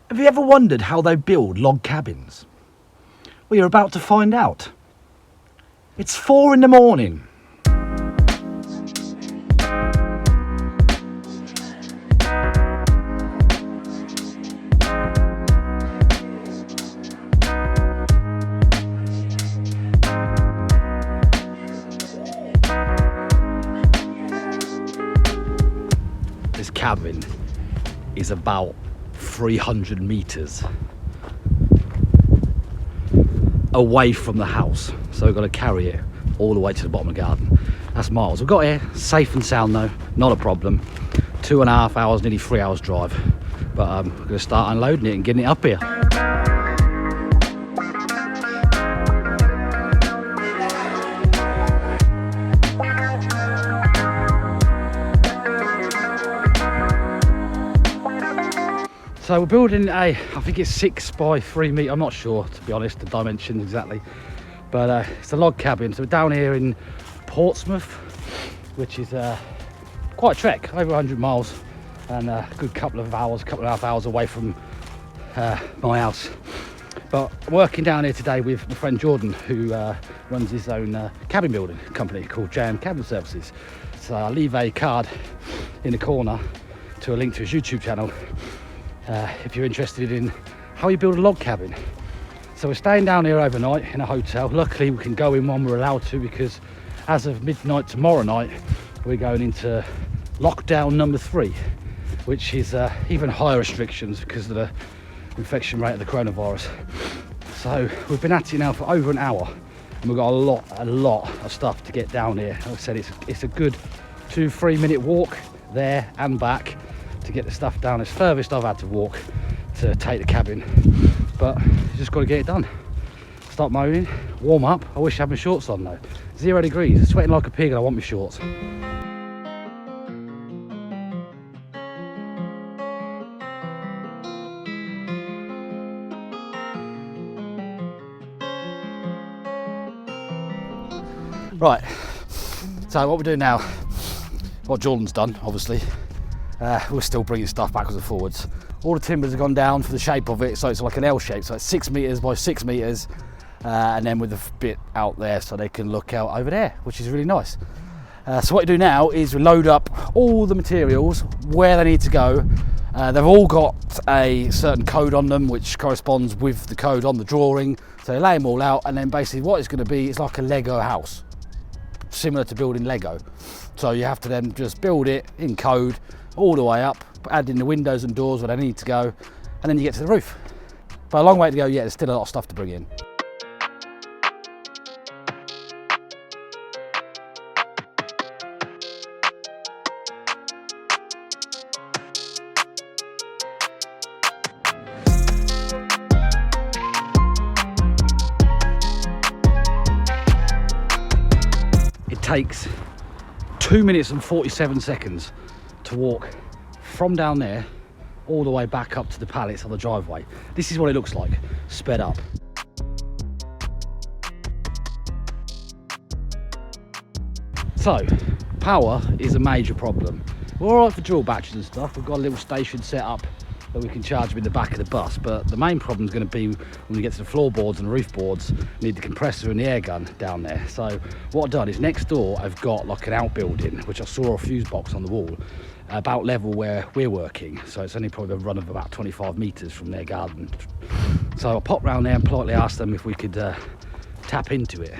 Have you ever wondered how they build log cabins? Well, you're about to find out. It's 4 in the morning. This cabin is about 300 meters away from the house, so we've got to carry it all the way to the bottom of the garden. That's miles. We've got here safe and sound though, not a problem. 2.5 hours, nearly 3 hours drive, but we're going to start unloading it and getting it up here. So we're building I think it's 6 by 3 metre, I'm not sure to be honest, the dimensions exactly. But it's a log cabin, so we're down here in Portsmouth, which is quite a trek, over 100 miles, and a good couple and a half hours away from my house. But I'm working down here today with my friend Jordan, who runs his own cabin building company called JM Cabin Services. So I'll leave a card in the corner to a link to his YouTube channel if you're interested in how you build a log cabin. So we're staying down here overnight in a hotel. Luckily we can go in when we're allowed to, because as of midnight tomorrow night we're going into lockdown number 3, which is even higher restrictions because of the infection rate of the coronavirus. So we've been at it now for over an hour and we've got a lot of stuff to get down here. Like I said, it's a good 2-3 minute walk there and back to get the stuff down. It's furthest I've had to walk to take the cabin, but you just got to get it done. Start moaning, warm up. I wish I had my shorts on though. 0 degrees, sweating like a pig, and I want my shorts. Right, so what we're doing now, what Jordan's done obviously, we're still bringing stuff backwards and forwards. All the timbers have gone down for the shape of it, so it's like an L shape, so it's 6 meters by 6 meters, and then with a bit out there so they can look out over there, which is really nice. So what you do now is we load up all the materials where they need to go. They've all got a certain code on them which corresponds with the code on the drawing, so they lay them all out, and then basically what it's going to be is like a Lego house, similar to building Lego. So you have to then just build it in code all the way up, add in the windows and doors where they need to go, and then you get to the roof. But a long way to go yet, there's still a lot of stuff to bring in. It takes 2 minutes and 47 seconds to walk from down there all the way back up to the pallets on the driveway. This is what it looks like, sped up. So, power is a major problem. We're all right for dual batteries and stuff. We've got a little station set up that we can charge them in the back of the bus, but the main problem is going to be when we get to the floorboards and the roof boards, need the compressor and the air gun down there. So what I've done is next door I've got like an outbuilding, which I saw a fuse box on the wall, about level where we're working, so it's only probably a run of about 25 meters from their garden. So I popped round there and politely asked them if we could tap into it,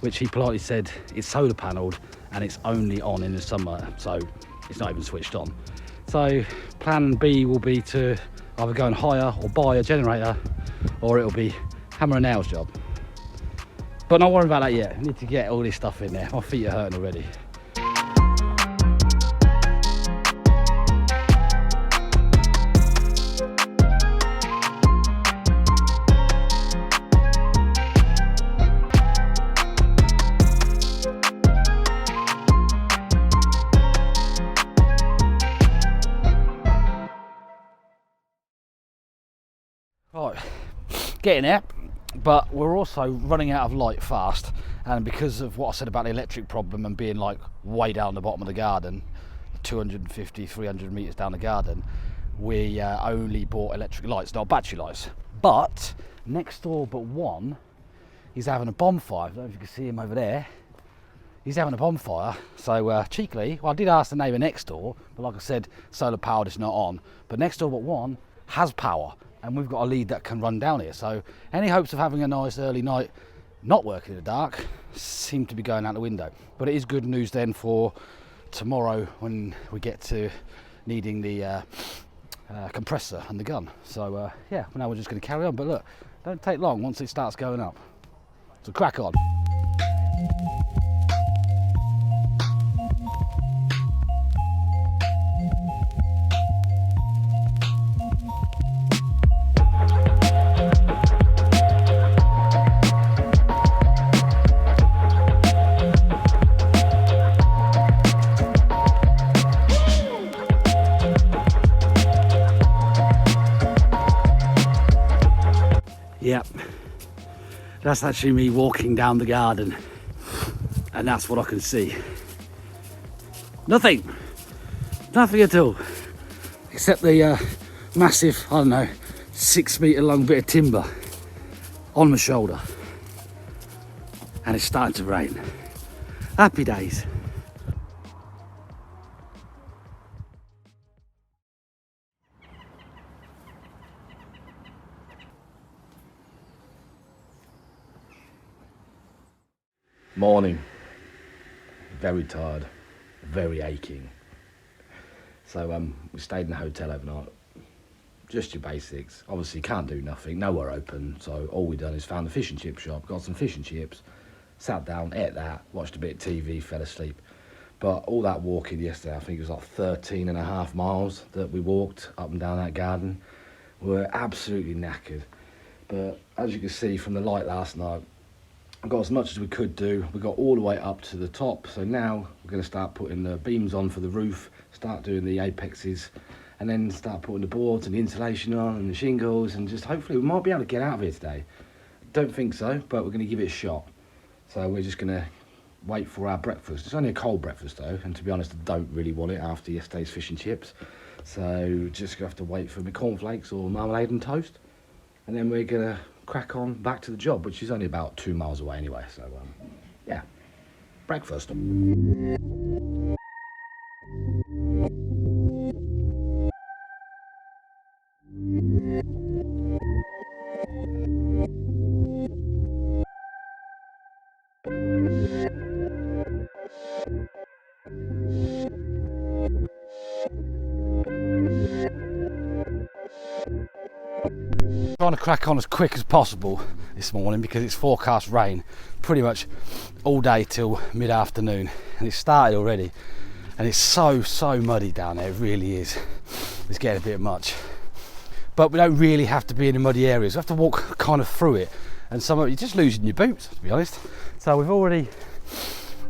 which he politely said it's solar panelled and it's only on in the summer, so it's not even switched on. So plan B will be to either go and hire or buy a generator, or it'll be hammer and nails job. But not worrying about that yet. I need to get all this stuff in there. My feet are hurting already. Right, getting there, but we're also running out of light fast, and because of what I said about the electric problem and being like way down the bottom of the garden, 250, 300 meters down the garden, we only bought electric lights, not battery lights. But next door but one, he's having a bonfire. I don't know if you can see him over there. He's having a bonfire, so cheekily, well, I did ask the neighbour next door, but like I said, solar powered is not on. But next door but one has power, and we've got a lead that can run down here. So any hopes of having a nice early night not working in the dark seem to be going out the window. But it is good news then for tomorrow when we get to needing the compressor and the gun. So yeah, now we're just going to carry on. But look, don't take long once it starts going up. So crack on. Yep, that's actually me walking down the garden, and that's what I can see. Nothing at all, except the massive, I don't know, 6 metre long bit of timber on my shoulder, and it's starting to rain. Happy days. Morning. Very tired, very aching. So we stayed in the hotel overnight. Just your basics. Obviously can't do nothing, nowhere open. So all we done is found a fish and chip shop, got some fish and chips, sat down, ate that, watched a bit of TV, fell asleep. But all that walking yesterday, I think it was like 13.5 miles that we walked up and down that garden. We were absolutely knackered. But as you can see from the light last night, I got as much as we could do. We got all the way up to the top, so now we're going to start putting the beams on for the roof, start doing the apexes, and then start putting the boards and the insulation on and the shingles, and just hopefully we might be able to get out of here today. Don't think so, but we're going to give it a shot. So we're just going to wait for our breakfast. It's only a cold breakfast though, and to be honest I don't really want it after yesterday's fish and chips, so just going to have to wait for my cornflakes or marmalade and toast, and then we're going to crack on back to the job, which is only about 2 miles away anyway. So yeah, breakfast. Trying to crack on as quick as possible this morning because it's forecast rain pretty much all day till mid-afternoon, and it started already, and it's so muddy down there. It really is. It's getting a bit much, but we don't really have to be in the muddy areas. We have to walk kind of through it, and some of you're just losing your boots, to be honest. So we've already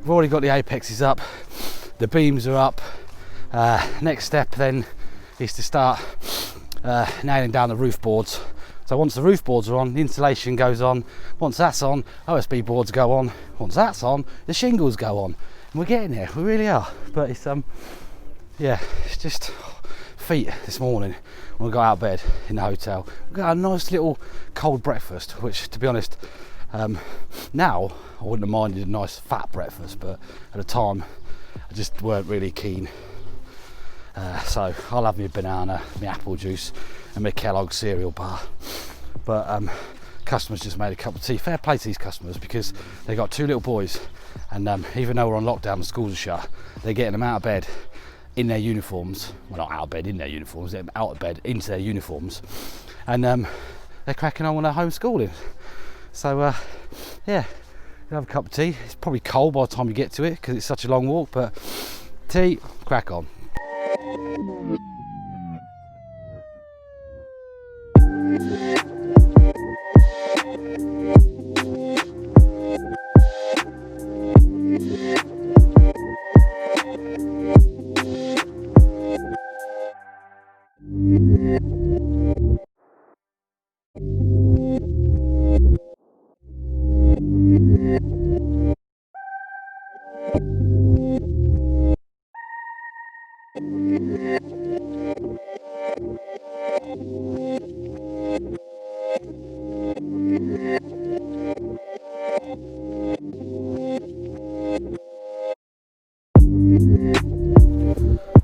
got the apexes up, the beams are up. Next step then is to start nailing down the roof boards. So once the roof boards are on, the insulation goes on. Once that's on, OSB boards go on. Once that's on, the shingles go on. And we're getting there, we really are. But it's yeah, it's just feet this morning when we got out of bed in the hotel. We got a nice little cold breakfast, which to be honest, now I wouldn't have minded a nice fat breakfast, but at the time I just weren't really keen. So I'll have my banana, my apple juice and my Kellogg cereal bar. But customers just made a cup of tea. Fair play to these customers, because they got 2 little boys, and even though we're on lockdown and schools are shut, they're getting them out of bed in their uniforms. Well, not out of bed in their uniforms, they're out of bed into their uniforms, and they're cracking on with their homeschooling. So yeah, you'll have a cup of tea. It's probably cold by the time you get to it because it's such a long walk, but tea, crack on.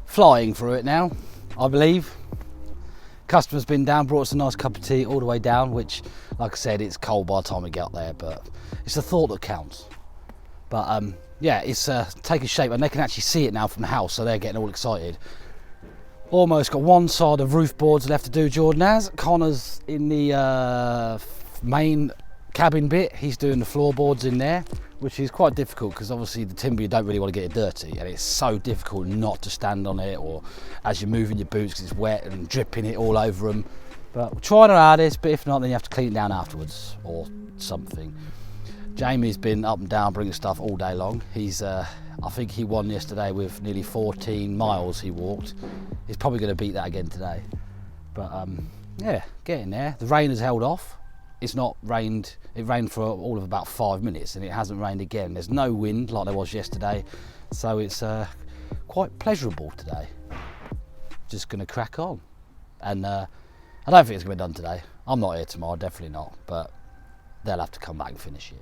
Flying through it now, I believe. Customer's been down, brought us a nice cup of tea all the way down, which, like I said, it's cold by the time we get there, but it's the thought that counts. But yeah, it's taking shape, and they can actually see it now from the house, so they're getting all excited. Almost got one side of roof boards left to do, Jordan has. Connor's in the main cabin bit, he's doing the floorboards in there, which is quite difficult because obviously the timber, you don't really want to get it dirty, and it's so difficult not to stand on it or as you're moving your boots because it's wet and dripping it all over them. But we're trying our hardest, but if not, then you have to clean it down afterwards or something. Jamie's been up and down bringing stuff all day long. He's I think he won yesterday with nearly 14 miles he walked. He's probably going to beat that again today. But yeah, getting there. The rain has held off. It's not rained, it rained for all of about 5 minutes and it hasn't rained again. There's no wind like there was yesterday, so it's quite pleasurable today. Just gonna crack on. And I don't think it's gonna be done today. I'm not here tomorrow, definitely not, but they'll have to come back and finish it.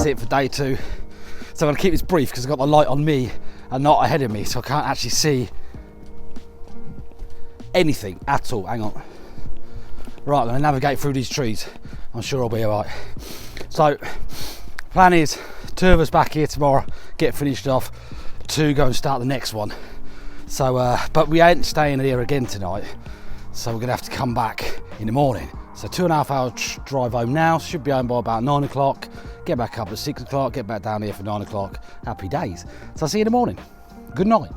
It for day 2, so I'm going to keep this brief because I've got the light on me and not ahead of me, so I can't actually see anything at all. Hang on. Right, I'm going to navigate through these trees. I'm sure I'll be alright. So plan is 2 of us back here tomorrow, get finished off, 2 go and start the next one. So but we ain't staying here again tonight, so we're going to have to come back in the morning. So 2.5 hour drive home now, should be home by about 9 o'clock, get back up at 6 o'clock, get back down here for 9 o'clock, happy days. So I'll see you in the morning. Good night.